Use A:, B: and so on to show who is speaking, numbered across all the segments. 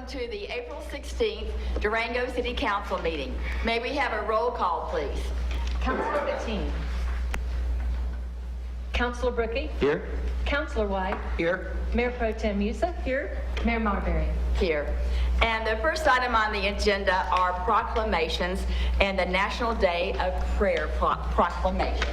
A: to the April 16th Durango City Council meeting. May we have a roll call, please?
B: Councilor Bettine. Councilor Brookie.
C: Here.
B: Councilor White.
C: Here.
B: Mayor Pro Tem Musa. Here. Mayor Marbury.
A: Here. And the first item on the agenda are proclamations and the National Day of Prayer proclamations.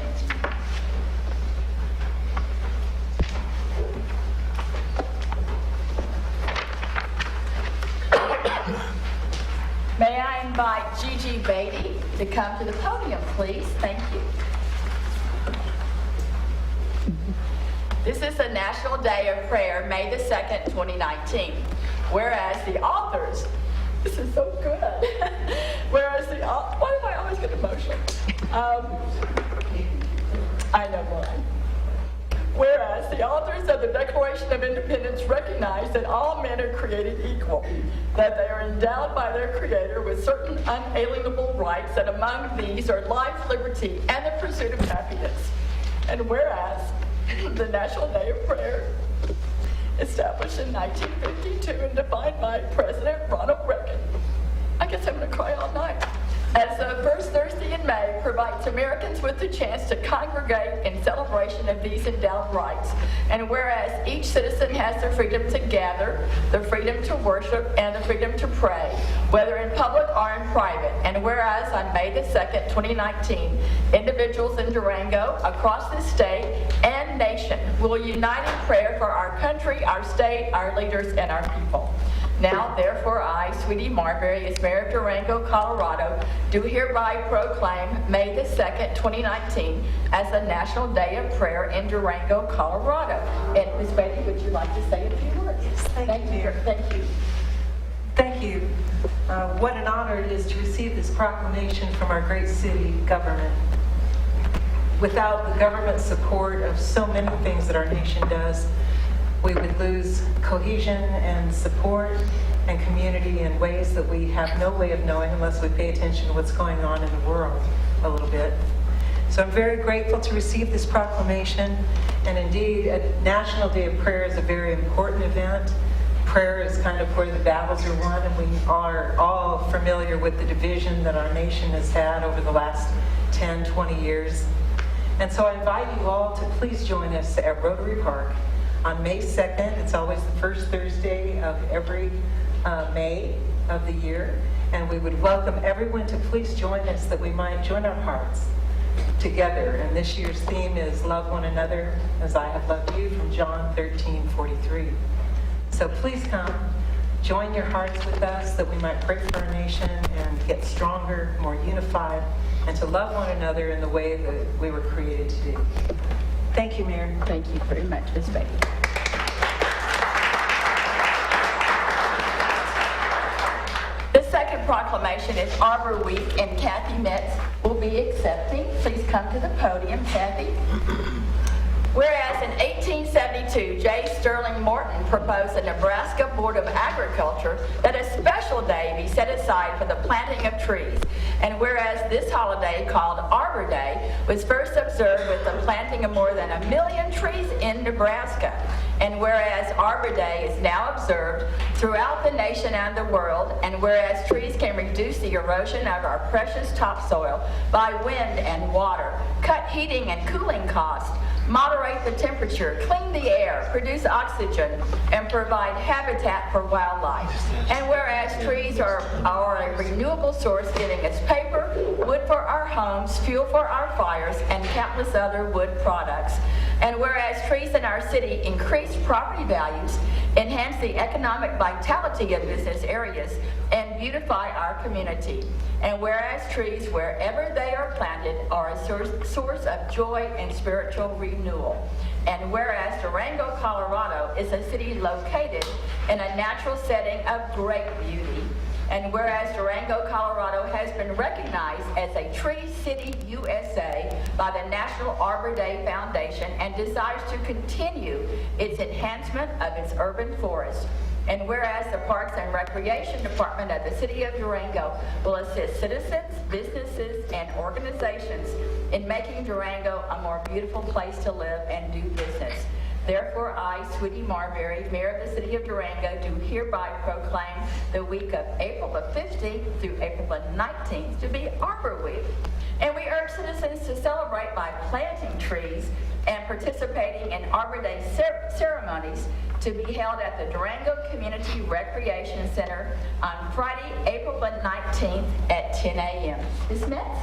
A: May I invite Gigi Beatty to come to the podium, please? Thank you. This is the National Day of Prayer, May the 2nd, 2019. Whereas the authors, this is so good. Whereas the authors, why do I always get emotional? I know why. Whereas the authors of the Declaration of Independence recognize that all men are created equal, that they are endowed by their Creator with certain unalienable rights, and among these are life, liberty, and the pursuit of happiness. And whereas the National Day of Prayer, established in 1952 and defined by President Ronald Reagan, I guess I'm going to cry all night, as the first Thursday in May, provides Americans with the chance to congregate in celebration of these endowed rights. And whereas each citizen has the freedom to gather, the freedom to worship, and the freedom to pray, whether in public or in private. And whereas on May the 2nd, 2019, individuals in Durango, across the state and nation, will unite in prayer for our country, our state, our leaders, and our people. Now, therefore, I, Sweetie Marbury, as Mayor of Durango, Colorado, do hereby proclaim May the 2nd, 2019 as the National Day of Prayer in Durango, Colorado. And Ms. Beatty, would you like to say a few words?
D: Yes, thank you, Mayor.
A: Thank you.
D: Thank you. What an honor it is to receive this proclamation from our great city government. Without the government support of so many things that our nation does, we would lose cohesion and support and community in ways that we have no way of knowing unless we pay attention to what's going on in the world a little bit. So I'm very grateful to receive this proclamation, and indeed a National Day of Prayer is a very important event. Prayer is kind of where the battles are won, and we are all familiar with the division that our nation has had over the last 10, 20 years. And so I invite you all to please join us at Rotary Park on May 2nd. It's always the first Thursday of every May of the year. And we would welcome everyone to please join us that we might join our hearts together. And this year's theme is Love One Another as I Have Loved You, from John 13:43. So please come, join your hearts with us that we might pray for our nation and get stronger, more unified, and to love one another in the way that we were created to do. Thank you, Mayor.
A: Thank you very much, Ms. Beatty. The second proclamation is Arbor Week, and Kathy Metz will be accepting. Please come to the podium, Kathy. Whereas in 1872, J. Sterling Morton proposed the Nebraska Board of Agriculture that a special day be set aside for the planting of trees. And whereas this holiday, called Arbor Day, was first observed with the planting of more than 1 million trees in Nebraska. And whereas Arbor Day is now observed throughout the nation and the world, and whereas trees can reduce the erosion of our precious topsoil by wind and water, cut heating and cooling costs, moderate the temperature, clean the air, produce oxygen, and provide habitat for wildlife. And whereas trees are a renewable source, giving us paper, wood for our homes, fuel for our fires, and countless other wood products. And whereas trees in our city increase property values, enhance the economic vitality of business areas, and beautify our community. And whereas trees, wherever they are planted, are a source of joy and spiritual renewal. And whereas Durango, Colorado is a city located in a natural setting of great beauty. And whereas Durango, Colorado has been recognized as a Tree City USA by the National Arbor Day Foundation and desires to continue its enhancement of its urban forests. And whereas the Parks and Recreation Department of the City of Durango will assist citizens, businesses, and organizations in making Durango a more beautiful place to live and do business. Therefore, I, Sweetie Marbury, Mayor of the City of Durango, do hereby proclaim the week of April the 15th through April the 19th to be Arbor Week. And we urge citizens to celebrate by planting trees and participating in Arbor Day ceremonies to be held at the Durango Community Recreation Center on Friday, April the 19th at 10 a.m. Ms. Metz?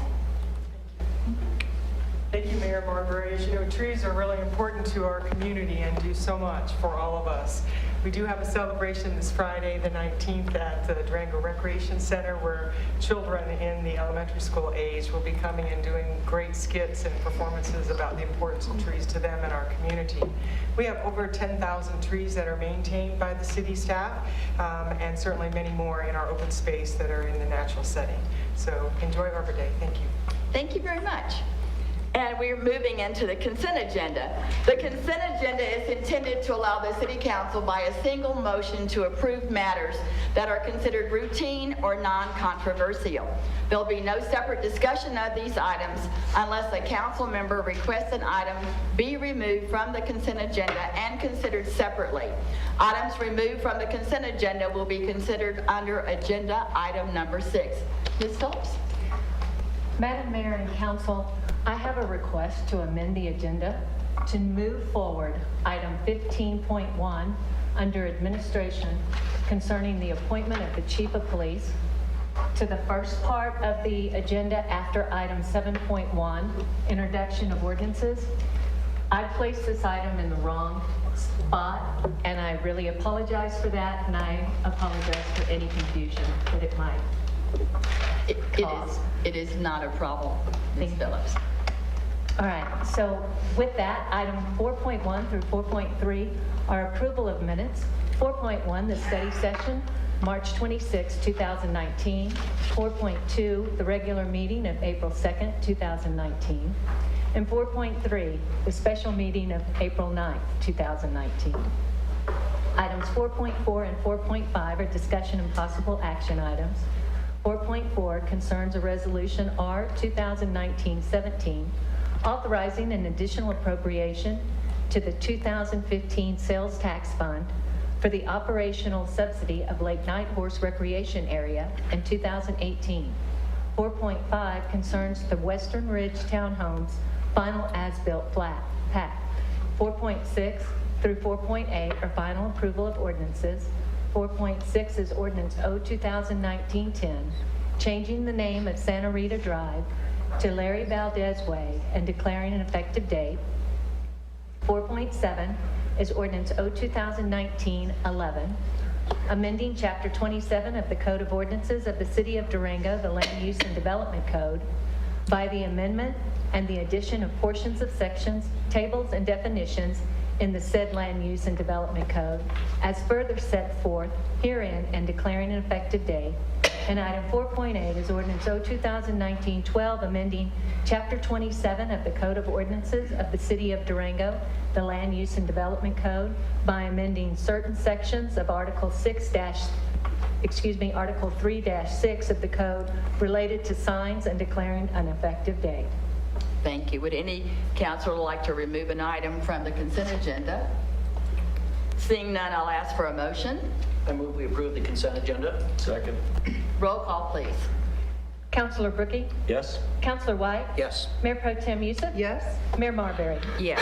C: Thank you, Mayor Marbury. As you know, trees are really important to our community and do so much for all of us. We do have a celebration this Friday, the 19th, at the Durango Recreation Center, where children in the elementary school age will be coming and doing great skits and performances about the importance of trees to them and our community. We have over 10,000 trees that are maintained by the city staff, and certainly many more in our open space that are in the natural setting. So enjoy Arbor Day. Thank you.
A: Thank you very much. And we're moving into the consent agenda. The consent agenda is intended to allow the City Council by a single motion to approve matters that are considered routine or non-controversial. There'll be no separate discussion of these items unless a council member requests an item be removed from the consent agenda and considered separately. Items removed from the consent agenda will be considered under agenda item number 6. Ms. Phillips?
B: Madam Mayor and Council, I have a request to amend the agenda to move forward item 15.1 under administration concerning the appointment of the Chief of Police to the first part of the agenda after item 7.1, introduction of ordinances. I placed this item in the wrong spot, and I really apologize for that, and I apologize for any confusion that it might cause.
A: It is not a problem, Ms.
B: Thank you.
A: Phillips.
B: All right, so with that, item 4.1 through 4.3 are approval of minutes. 4.1, the study session, March 26, 2019. 4.2, the regular meeting of April 2nd, 2019. And 4.3, the special meeting of April 9th, 2019. Items 4.4 and 4.5 are discussion and possible action items. 4.4 concerns a resolution R 2019-17 authorizing an additional appropriation to the 2015 sales tax fund for the operational subsidy of Lake Night Horse Recreation Area in 2018. 4.5 concerns the Western Ridge Townhomes final as-built plat. 4.6 through 4.8 are final approval of ordinances. 4.6 is ordinance O 2019-10, changing the name of Santa Rita Drive to Larry Valdez Way and declaring an effective date. 4.7 is ordinance O 2019-11, amending Chapter 27 of the Code of Ordinances of the City of Durango, the Land Use and Development Code, by the amendment and the addition of portions of sections, tables, and definitions in the said Land Use and Development Code, as further set forth herein and declaring an effective date. And item 4.8 is ordinance O 2019-12, amending Chapter 27 of the Code of Ordinances of the City of Durango, the Land Use and Development Code, by amending certain sections of Article 3-6 of the code related to signs and declaring an effective date.
A: Thank you. Would any councilor like to remove an item from the consent agenda? Seeing none, I'll ask for a motion.
E: I move we approve the consent agenda. Second.
A: Roll call, please.
B: Councilor Brookie?
E: Yes?
B: Councilor White?
E: Yes.
B: Mayor Pro Tem Youssef?
D: Yes?
B: Mayor Marbury?
A: Yes.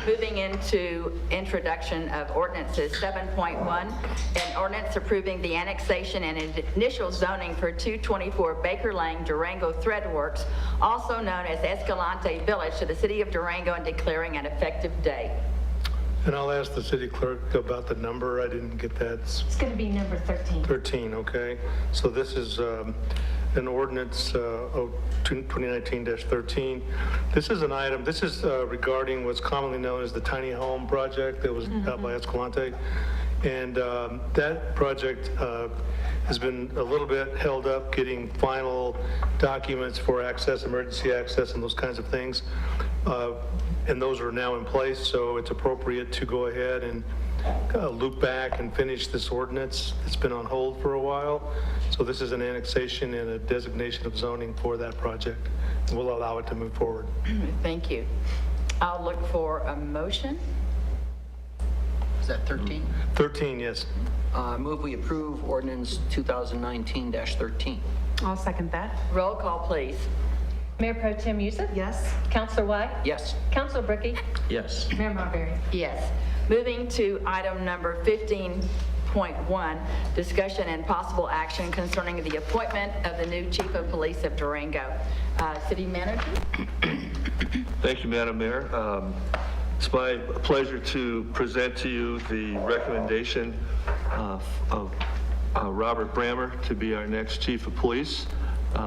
A: Moving into introduction of ordinances, 7.1, an ordinance approving the annexation and initial zoning for 224 Baker Lane, Durango Threadworks, also known as Escalante Village, to the City of Durango and declaring an effective date.
F: And I'll ask the city clerk about the number. I didn't get that.
B: It's going to be number 13.
F: 13, okay. So this is an ordinance 2019-13. This is an item, this is regarding what's commonly known as the tiny home project that was out by Escalante. And that project has been a little bit held up getting final documents for access, emergency access, and those kinds of things. And those are now in place, so it's appropriate to go ahead and loop back and finish this ordinance. It's been on hold for a while. So this is an annexation and a designation of zoning for that project. And we'll allow it to move forward.
A: Thank you. I'll look for a motion.
E: that 13?
F: 13, yes.
E: Move we approve ordinance 2019-13.
G: I'll second that.
A: Roll call, please.
B: Mayor Pro Tem Youssef?
G: Yes.
B: Counselor White?
E: Yes.
B: Counselor Bricky?
E: Yes.
B: Mayor Marbury?
A: Yes. Moving to item number 15.1, discussion and possible action concerning the appointment of the new Chief of Police of Durango. City Manager?
H: Thank you, Madam Mayor. It's my pleasure to present to you the recommendation of Robert Brammer to be our next Chief of Police.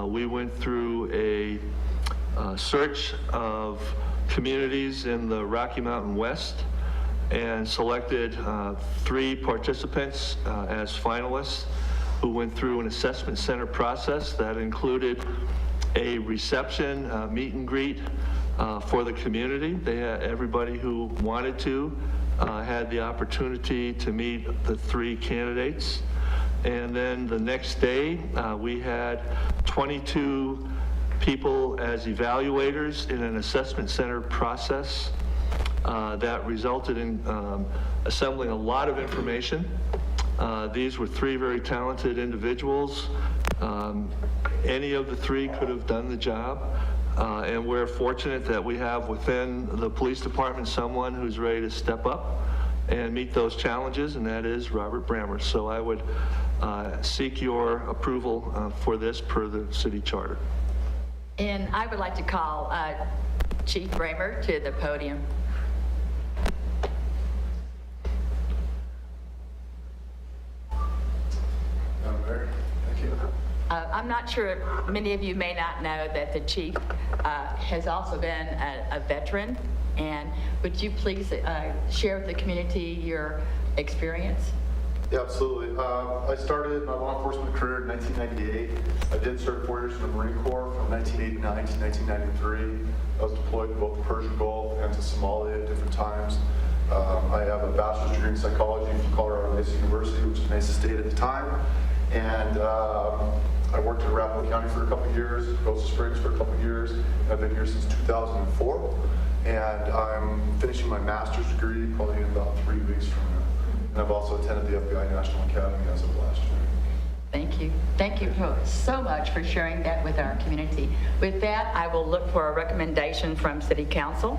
H: We went through a search of communities in the Rocky Mountain West and selected 3 participants as finalists who went through an assessment center process that included a reception, meet and greet for the community. They had, everybody who wanted to had the opportunity to meet the 3 candidates. And then the next day, we had 22 people as evaluators in an assessment center process that resulted in assembling a lot of information. These were 3 very talented individuals. Any of the 3 could have done the job. And we're fortunate that we have within the police department someone who's ready to step up and meet those challenges, and that is Robert Brammer. So I would seek your approval for this per the city charter.
A: And I would like to call Chief Brammer to the podium. I'm not sure, many of you may not know that the chief has also been a veteran. And would you please share with the community your experience?
I: Yeah, absolutely. I started my law enforcement career in 1998. I did serve 4 years in the Marine Corps from 1989 to 1993. I was deployed to both the Persian Gulf and to Somalia at different times. I have a bachelor's degree in psychology from Colorado Mesa University, which was Mesa State at the time. And I worked in Arapahoe County for a couple of years, Goshen Springs for a couple of years. I've been here since 2004. And I'm finishing my master's degree probably in about 3 weeks from now. And I've also attended the FBI National Academy as of last year.
A: Thank you. Thank you so much for sharing that with our community. With that, I will look for a recommendation from City Council.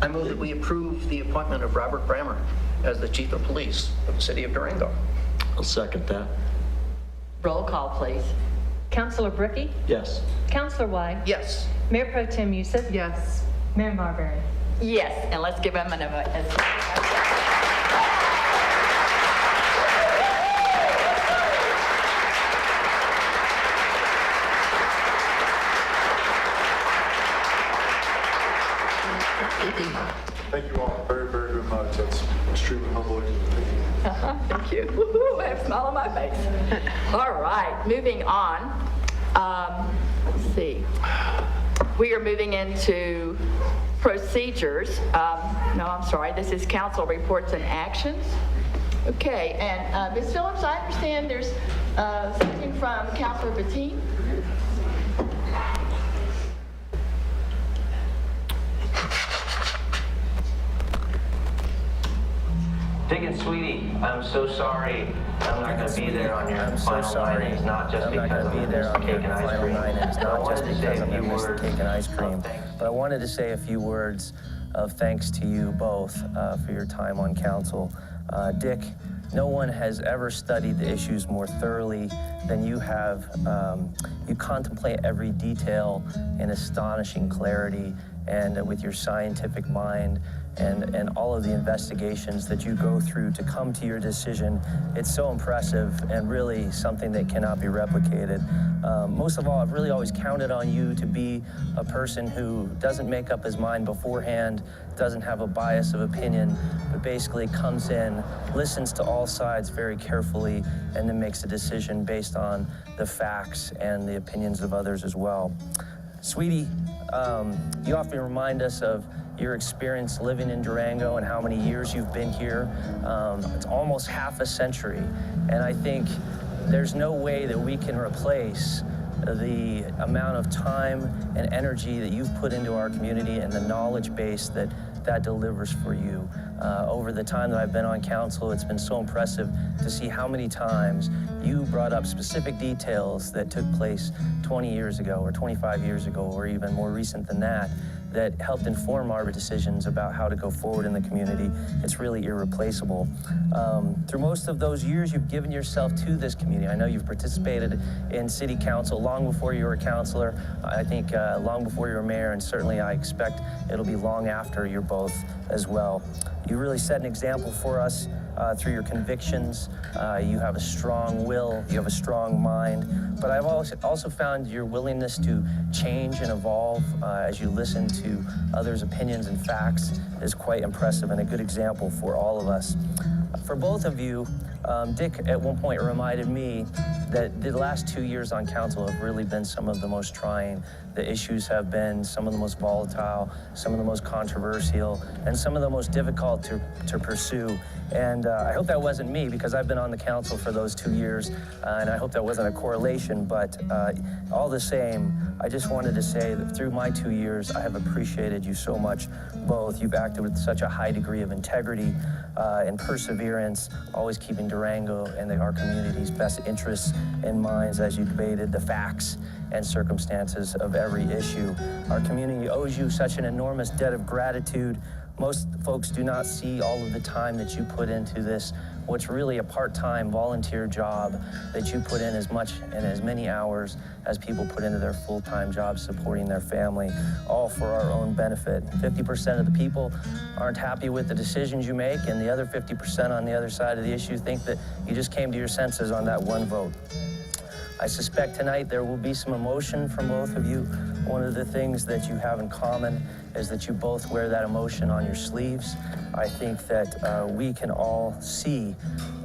E: I move that we approve the appointment of Robert Brammer as the Chief of Police of the City of Durango.
J: I'll second that.
A: Roll call, please.
B: Counselor Bricky?
J: Yes.
B: Counselor White?
E: Yes.
B: Mayor Pro Tem Youssef?
G: Yes.
B: Mayor Marbury?
A: Yes, and let's give him
I: Thank you all very, very, very much. That's extremely humbling. Thank you.
A: Thank you. Woo-hoo, I have a smile on my face. All right, moving on. Let's see. We are moving into procedures. No, I'm sorry. This is council reports and actions. Okay, and Ms. Phillips, I understand there's something from Councilor Bettine.
K: Dick and Sweetie, I'm so sorry I'm not going to be there on your final line. It's not just because of this cake and ice cream.
L: It's not just because I'm going to miss the cake and ice cream.
K: Thanks.
L: But I wanted to say a few words of thanks to you both for your time on council. Dick, no one has ever studied the issues more thoroughly than you have. You contemplate every detail in astonishing clarity and with your scientific mind and all of the investigations that you go through to come to your decision. It's so impressive and really something that cannot be replicated. Most of all, I've really always counted on you to be a person who doesn't make up his mind beforehand, doesn't have a bias of opinion, but basically comes in, listens to all sides very carefully, and then makes a decision based on the facts and the opinions of others as well. Sweetie, you often remind us of your experience living in Durango and how many years you've been here. It's almost half a century. And I think there's no way that we can replace the amount of time and energy that you've put into our community and the knowledge base that that delivers for you. Over the time that I've been on council, it's been so impressive to see how many times you brought up specific details that took place 20 years ago or 25 years ago or even more recent than that, that helped inform our decisions about how to go forward in the community. It's really irreplaceable. Through most of those years, you've given yourself to this community. I know you've participated in city council long before you were a councilor, I think long before you were mayor, and certainly I expect it'll be long after you're both as well. You really set an example for us through your convictions. You have a strong will, you have a strong mind, but I've also found your willingness to change and evolve as you listen to others' opinions and facts is quite impressive and a good example for all of us. For both of you, Dick at one point reminded me that the last 2 years on council have really been some of the most trying. The issues have been some of the most volatile, some of the most controversial, and some of the most difficult to pursue. And I hope that wasn't me, because I've been on the council for those 2 years, and I hope that wasn't a correlation, but all the same, I just wanted to say that through my 2 years, I have appreciated you so much, both. You've acted with such a high degree of integrity and perseverance, always keeping Durango and our community's best interests in mind as you debated the facts and circumstances of every issue. Our community owes you such an enormous debt of gratitude. Most folks do not see all of the time that you put into this, what's really a part-time volunteer job that you put in as much and as many hours as people put into their full-time jobs supporting their family, all for our own benefit. 50% of the people aren't happy with the decisions you make, and the other 50% on the other side of the issue think that you just came to your senses on that one vote. I suspect tonight there will be some emotion from both of you. One of the things that you have in common is that you both wear that emotion on your sleeves. I think that we can all see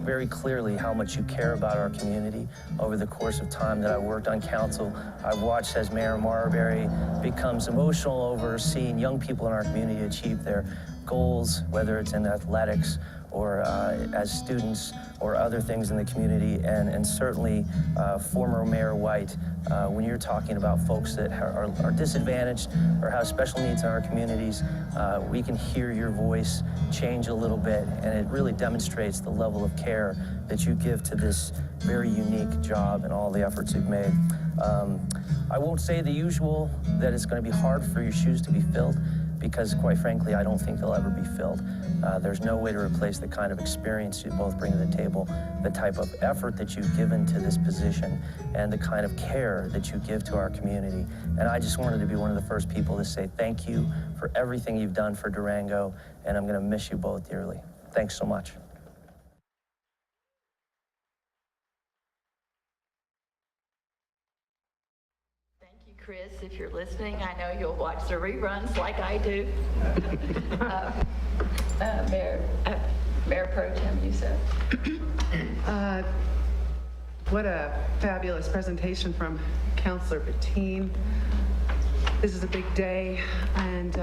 L: very clearly how much you care about our community. Over the course of time that I've worked on council, I've watched as Mayor Marbury becomes emotional over seeing young people in our community achieve their goals, whether it's in athletics or as students or other things in the community, and certainly former Mayor White, when you're talking about folks that are disadvantaged or have special needs in our communities, we can hear your voice change a little bit, and it really demonstrates the level of care that you give to this very unique job and all the efforts you've made. I won't say the usual, that it's going to be hard for your shoes to be filled, because quite frankly, I don't think they'll ever be filled. There's no way to replace the kind of experience you both bring to the table, the type of effort that you've given to this position, and the kind of care that you give to our community. And I just wanted to be one of the first people to say thank you for everything you've done for Durango, and I'm gonna miss you both dearly. Thanks so much.
A: Chris, if you're listening, I know you'll watch the reruns like I do. Mayor Pro Tem Youssef.
G: What a fabulous presentation from Councilor Bettine. This is a big day, and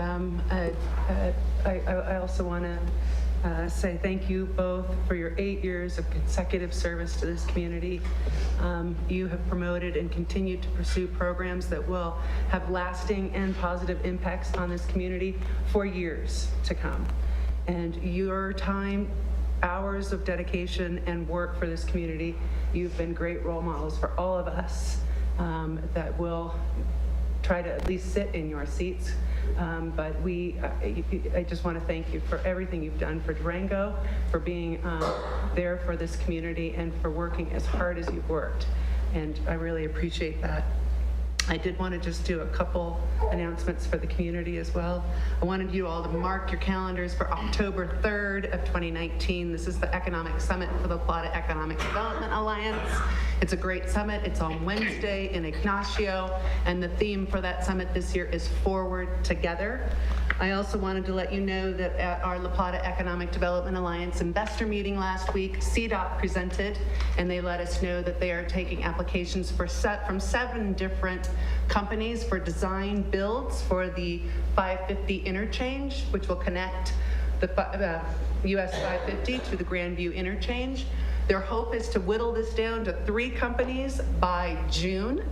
G: I also want to say thank you both for your 8 years of consecutive service to this community. You have promoted and continued to pursue programs that will have lasting and positive impacts on this community for years to come. And your time, hours of dedication and work for this community, you've been great role models for all of us that will try to at least sit in your seats. But I just want to thank you for everything you've done for Durango, for being there for this community, and for working as hard as you've worked. And I really appreciate that. I did want to just do a couple announcements for the community as well. I wanted you all to mark your calendars for October 3rd of 2019. This is the Economic Summit for the La Plata Economic Development Alliance. It's a great summit. It's on Wednesday in Ignacio, and the theme for that summit this year is Forward Together. I also wanted to let you know that at our La Plata Economic Development Alliance investor meeting last week, CDOT presented, and they let us know that they are taking applications from 7 different companies for design builds for the 550 interchange, which will connect the US 550 to the Grandview interchange. Their hope is to whittle this down to 3 companies by June,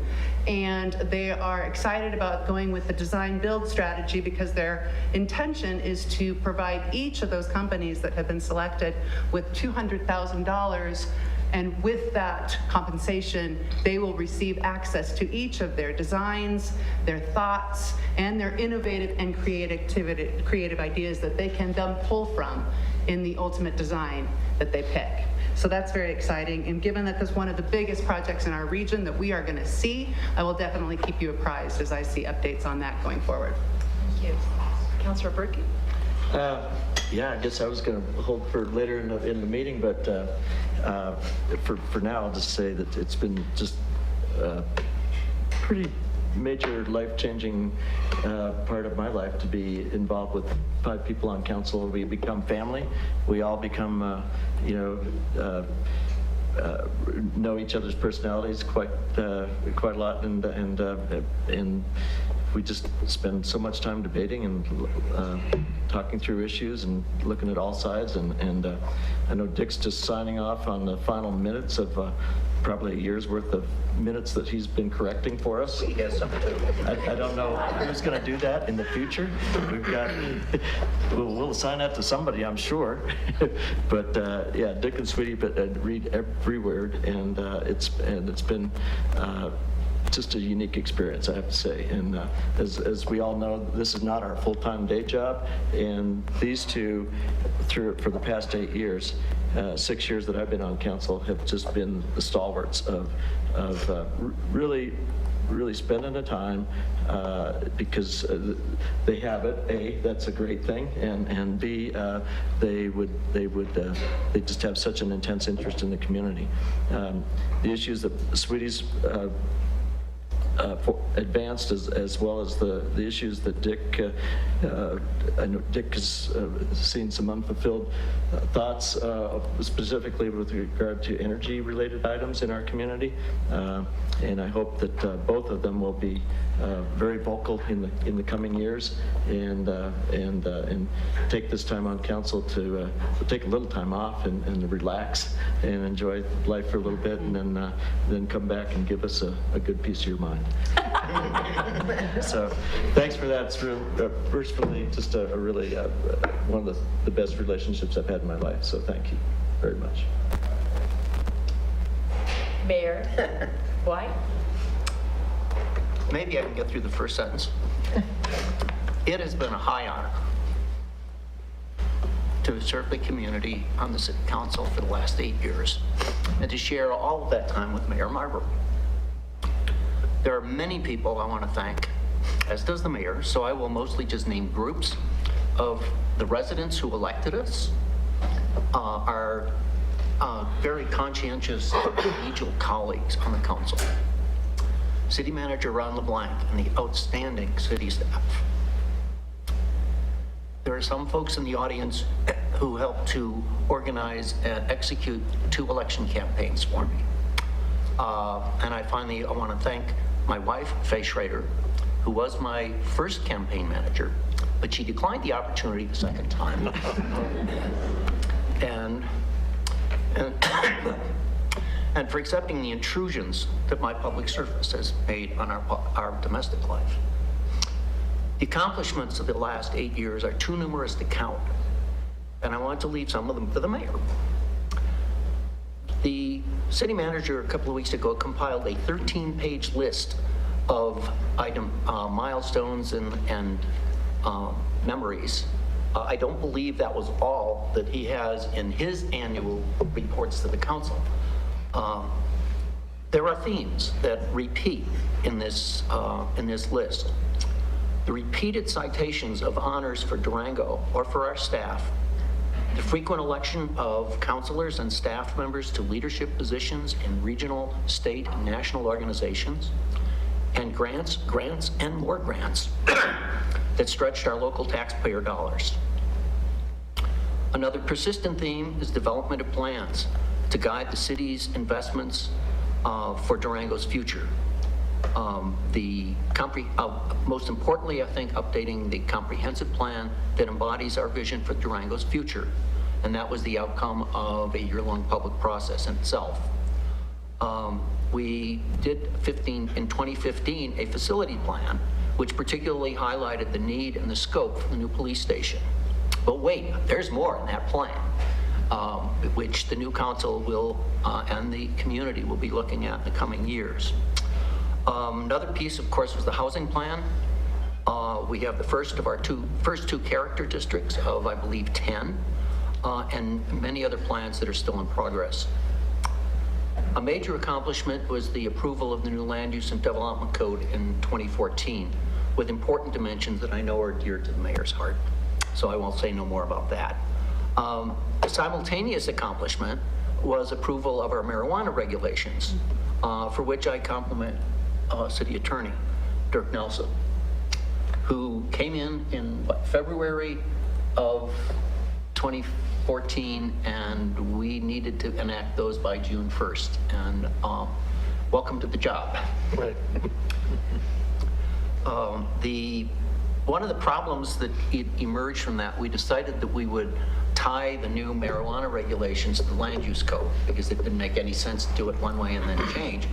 G: and they are excited about going with the design build strategy because their intention is to provide each of those companies that have been selected with $200,000. And with that compensation, they will receive access to each of their designs, their thoughts, and their innovative and creative ideas that they can then pull from in the ultimate design that they pick. So that's very exciting. And given that this is one of the biggest projects in our region that we are going to see, I will definitely keep you apprised as I see updates on that going forward.
D: Thank you. Councilor Berkey?
J: Yeah, I guess I was going to hold for later in the meeting, but for now, I'll just say that it's been just pretty major life-changing part of my life to be involved with 5 people on council. We become family. We all become, know each other's personalities quite a lot, and we just spend so much time debating and talking through issues and looking at all sides. And I know Dick's just signing off on the final minutes of probably a year's worth of minutes that he's been correcting for us.
E: He has some too.
J: I don't know who's going to do that in the future. We'll assign that to somebody, I'm sure. But yeah, Dick and Sweetie read every word, and it's been just a unique experience, I have to say. And as we all know, this is not our full-time day job, and these two, for the past 8 years, 6 years that I've been on council, have just been the stalwarts of really spending the time because they have it. A, that's a great thing, and B, they just have such an intense interest in the community. The issues that Sweetie's advanced, as well as the issues that Dick, I know Dick has seen some unfulfilled thoughts, specifically with regard to energy-related items in our community, and I hope that both of them will be very vocal in the coming years, and take this time on council to take a little time off and relax and enjoy life for a little bit, and then come back and give us a good piece of your mind. So thanks for that. It's really just a really one of the best relationships I've had in my life. So thank you very much.
A: Mayor White?
E: Maybe I can get through the first sentence. It has been a high honor to serve the community on the city council for the last 8 years and to share all of that time with Mayor Marbury. There are many people I want to thank, as does the mayor, so I will mostly just name groups of the residents who elected us, our very conscientious collegial colleagues on the council, City Manager Ron LeBlanc and the outstanding city staff. There are some folks in the audience who helped to organize and execute 2 election campaigns for me. And I want to thank my wife, Faye Schrader, who was my first campaign manager, but she declined the opportunity the second time. And for accepting the intrusions that my public service has made on our domestic life. The accomplishments of the last 8 years are too numerous to count, and I want to leave some of them to the mayor. The city manager a couple of weeks ago compiled a 13-page list of milestones and memories. I don't believe that was all that he has in his annual reports to the council. There are themes that repeat in this list. The repeated citations of honors for Durango or for our staff, the frequent election of councilors and staff members to leadership positions in regional, state, and national organizations, and grants, and more grants that stretched our local taxpayer dollars. Another persistent theme is development of plans to guide the city's investments for Durango's future. Most importantly, I think, updating the comprehensive plan that embodies our vision for Durango's future, and that was the outcome of a year-long public process in itself. We did in 2015, a facility plan, which particularly highlighted the need and the scope for the new police station. But wait, there's more in that plan, which the new council will, and the community will be looking at in the coming years. Another piece, of course, was the housing plan. We have the first of our first two character districts of, I believe, 10, and many other plans that are still in progress. A major accomplishment was the approval of the new Land Use and Development Code in 2014, with important dimensions that I know are dear to the mayor's heart, so I won't say no more about that. A simultaneous accomplishment was approval of our marijuana regulations, for which I compliment City Attorney Dirk Nelson, who came in February of 2014, and we needed to enact those by June 1st. And welcome to the job.
F: Right.
E: One of the problems that emerged from that, we decided that we would tie the new marijuana regulations to the land use code, because it didn't make any sense to do it one way and then change.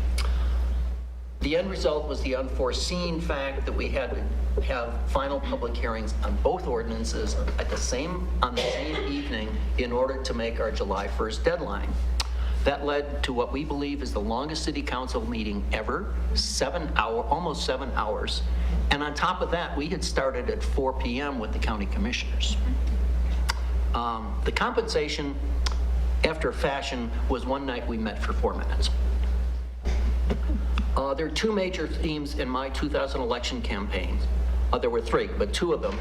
E: The end result was the unforeseen fact that we had to have final public hearings on both ordinances on the same evening in order to make our July 1st deadline. That led to what we believe is the longest city council meeting ever, almost 7 hours. And on top of that, we had started at 4 p.m. with the county commissioners. The compensation, after a fashion, was one night we met for 4 minutes. There are two major themes in my 2000 election campaign. There were three, but two of them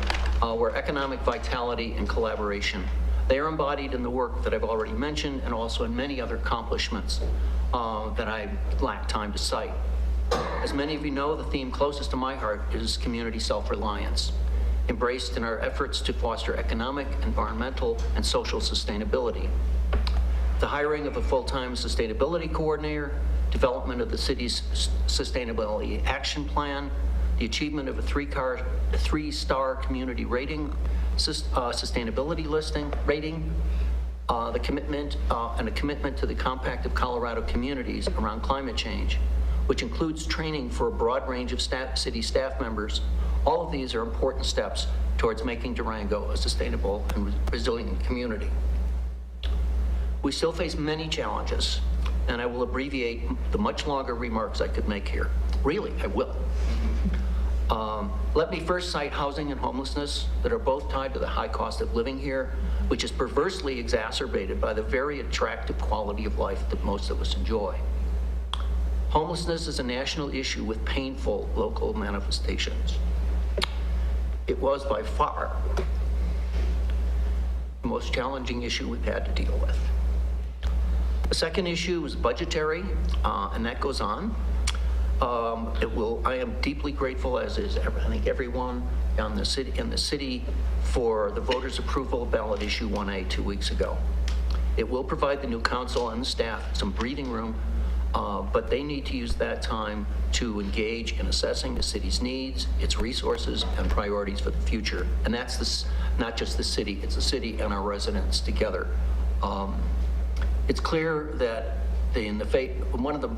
E: were economic vitality and collaboration. They are embodied in the work that I've already mentioned and also in many other accomplishments that I lack time to cite. As many of you know, the theme closest to my heart is community self-reliance, embraced in our efforts to foster economic, environmental, and social sustainability. The hiring of a full-time sustainability coordinator, development of the city's sustainability action plan, the achievement of a three-star community rating, sustainability rating, the commitment and a commitment to the Compact of Colorado Communities around climate change, which includes training for a broad range of city staff members. All of these are important steps towards making Durango a sustainable and resilient community. We still face many challenges, and I will abbreviate the much longer remarks I could make here. Really, I will. Let me first cite housing and homelessness that are both tied to the high cost of living here, which is perversely exacerbated by the very attractive quality of life that most of us enjoy. Homelessness is a national issue with painful local manifestations. It was by far the most challenging issue we've had to deal with. The second issue is budgetary, and that goes on. I am deeply grateful, as is I think everyone in the city, for the voters' approval of ballot issue 1A 2 weeks ago. It will provide the new council and the staff some breathing room, but they need to use that time to engage in assessing the city's needs, its resources, and priorities for the future. And that's not just the city, it's the city and our residents together. It's clear that one of the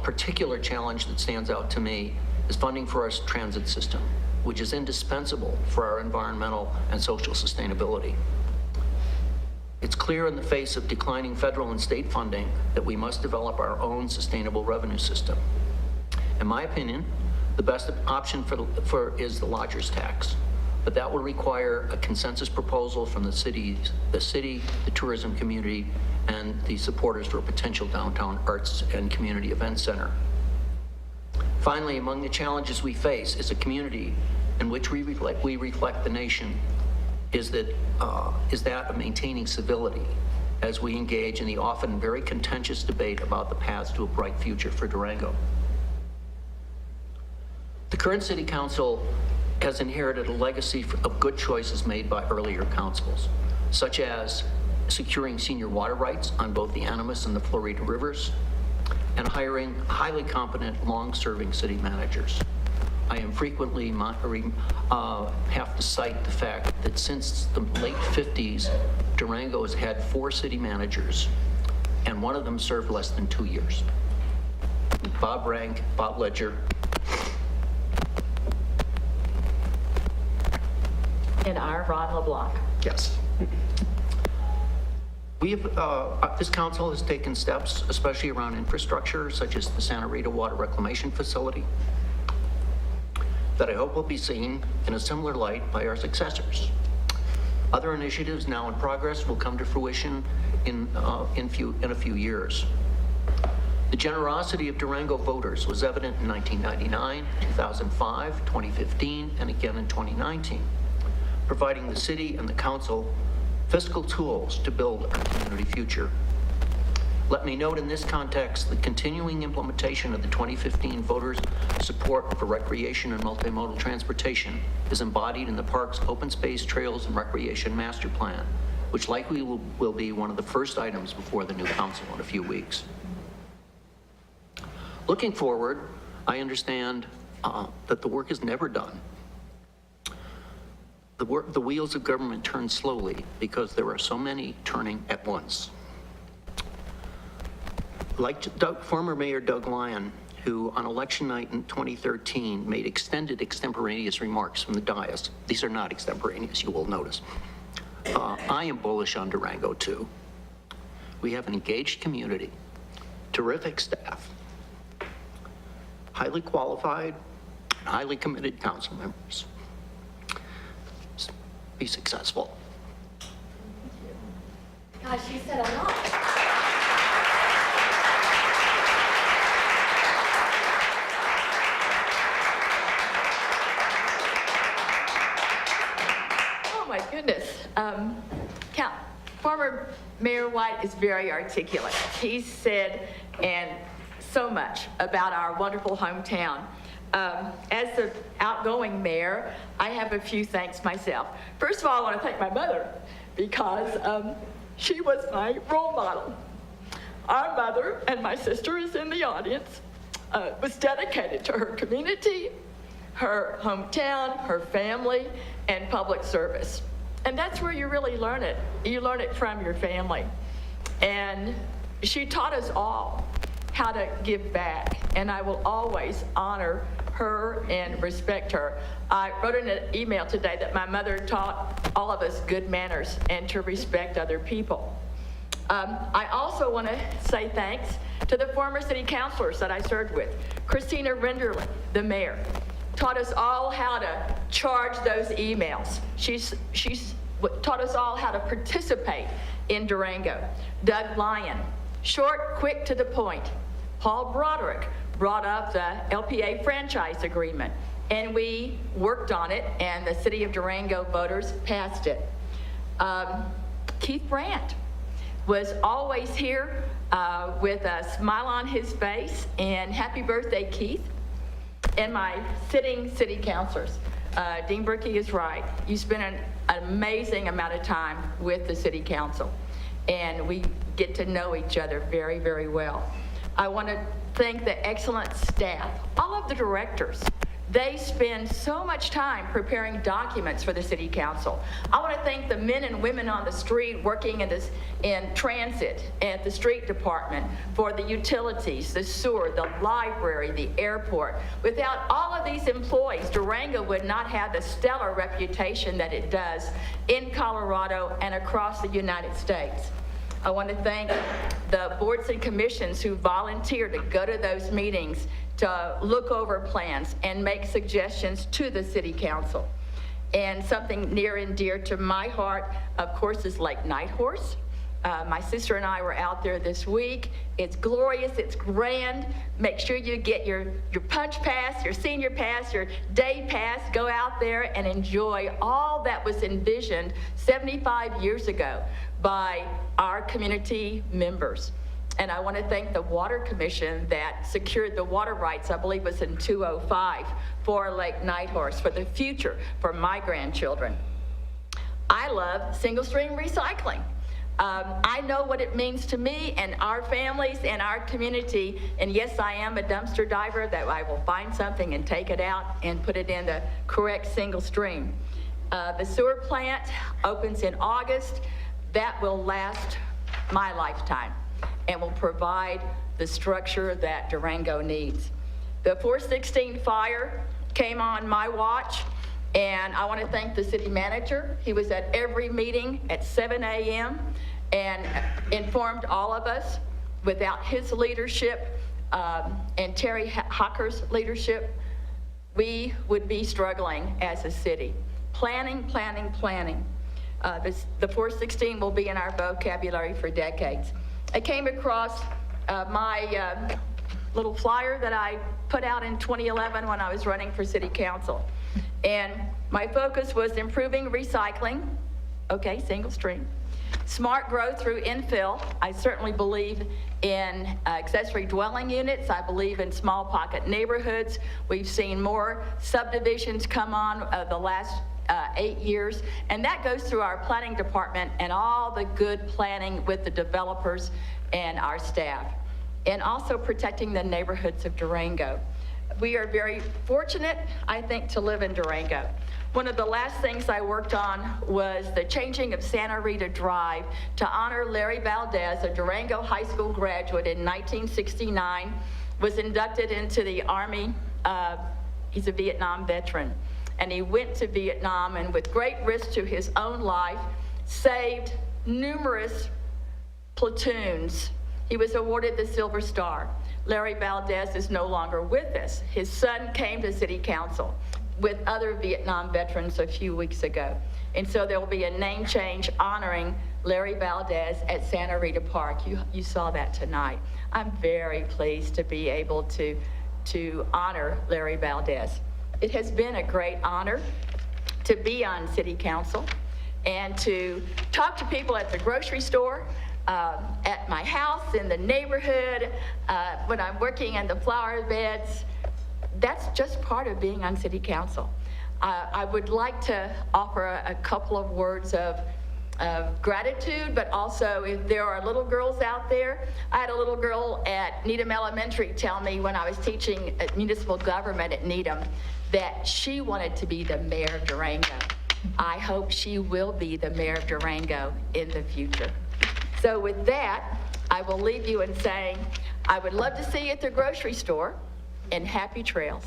E: particular challenge that stands out to me is funding for our transit system, which is indispensable for our environmental and social sustainability. It's clear in the face of declining federal and state funding that we must develop our own sustainable revenue system. In my opinion, the best option is the lodger's tax, but that will require a consensus proposal from the city, the tourism community, and the supporters for a potential downtown arts and community event center. Finally, among the challenges we face as a community in which we reflect the nation is that of maintaining civility as we engage in the often very contentious debate about the paths to a bright future for Durango. The current city council has inherited a legacy of good choices made by earlier councils, such as securing senior water rights on both the Animas and the Florida rivers, and hiring highly competent, long-serving city managers. I am frequently have to cite the fact that since the late 50s, Durango has had 4 city managers, and one of them served less than 2 years. Bob Rank, Bob Ledger,
A: And our Ron LeBlanc.
E: yes. We have, this council has taken steps, especially around infrastructure, such as the Santa Rita Water Reclamation Facility, that I hope will be seen in a similar light by our successors. Other initiatives now in progress will come to fruition in a few years. The generosity of Durango voters was evident in 1999, 2005, 2015, and again in 2019, providing the city and the council fiscal tools to build our community future. Let me note in this context the continuing implementation of the 2015 voters' support for recreation and multimodal transportation is embodied in the park's open space, trails, and recreation master plan, which likely will be one of the first items before the new council in a few weeks. Looking forward, I understand that the work is never done. The wheels of government turn slowly because there are so many turning at once. Like former Mayor Doug Lyon, who on election night in 2013 made extended extemporaneous remarks from the dais. These are not extemporaneous, you will notice. I am bullish on Durango too. We have an engaged community, terrific staff, highly qualified, and highly committed council members. Be successful.
A: Gosh, she said a lot. Oh my goodness. Former Mayor White is very articulate. He said and so much about our wonderful hometown. As the outgoing mayor, I have a few thanks myself. First of all, I want to thank my mother because she was my role model. Our mother, and my sister is in the audience, was dedicated to her community, her hometown, her family, and public service. And that's where you really learn it. You learn it from your family. And she taught us all how to give back, and I will always honor her and respect her. I wrote in an email today that my mother taught all of us good manners and to respect other people. I also want to say thanks to the former city councilors that I served with. Christina Renderly, the mayor, taught us all how to charge those emails. She's taught us all how to participate in Durango. Doug Lyon, short, quick, to the point. Paul Broderick brought up the LPA franchise agreement, and we worked on it, and the City of Durango voters passed it. Keith Brandt was always here with a smile on his face, and happy birthday, Keith. And my sitting city councilors. Dean Brickey is right. You spend an amazing amount of time with the city council, and we get to know each other very, very well. I want to thank the excellent staff, all of the directors. They spend so much time preparing documents for the city council. I want to thank the men and women on the street working in transit, at the street department, for the utilities, the sewer, the library, the airport. Without all of these employees, Durango would not have the stellar reputation that it does in Colorado and across the United States. I want to thank the boards and commissions who volunteer to go to those meetings, to look over plans and make suggestions to the city council. And something near and dear to my heart, of course, is Lake Nighthorse. My sister and I were out there this week. It's glorious, it's grand. Make sure you get your punch pass, your senior pass, your day pass. Go out there and enjoy all that was envisioned 75 years ago by our community members. And I want to thank the Water Commission that secured the water rights, I believe it was in 2005, for Lake Nighthorse, for the future, for my grandchildren. I love single-stream recycling. I know what it means to me and our families and our community, and yes, I am a dumpster diver, that I will find something and take it out and put it in the correct single stream. The sewer plant opens in August. That will last my lifetime and will provide the structure that Durango needs. The 416 fire came on my watch, and I want to thank the city manager. He was at every meeting at 7 a.m. and informed all of us. Without his leadership and Terry Hocker's leadership, we would be struggling as a city. Planning, planning, planning. The 416 will be in our vocabulary for decades. I came across my little flyer that I put out in 2011 when I was running for city council. And my focus was improving recycling, okay, single stream. Smart growth through infill. I certainly believe in accessory dwelling units. I believe in small pocket neighborhoods. We've seen more subdivisions come on the last 8 years, and that goes through our planning department and all the good planning with the developers and our staff, and also protecting the neighborhoods of Durango. We are very fortunate, I think, to live in Durango. One of the last things I worked on was the changing of Santa Rita Drive to honor Larry Valdez, a Durango High School graduate in 1969, was inducted into the Army. He's a Vietnam veteran. And he went to Vietnam and with great risk to his own life, saved numerous platoons. He was awarded the Silver Star. Larry Valdez is no longer with us. His son came to city council with other Vietnam veterans a few weeks ago. And so there will be a name change honoring Larry Valdez at Santa Rita Park. You saw that tonight. I'm very pleased to be able to honor Larry Valdez. It has been a great honor to be on city council and to talk to people at the grocery store, at my house, in the neighborhood, when I'm working in the flower beds. That's just part of being on city council. I would like to offer a couple of words of gratitude, but also if there are little girls out there. I had a little girl at Needham Elementary tell me when I was teaching at municipal government at Needham that she wanted to be the mayor of Durango. I hope she will be the mayor of Durango in the future. So with that, I will leave you in saying, I would love to see you at the grocery store, and happy trails.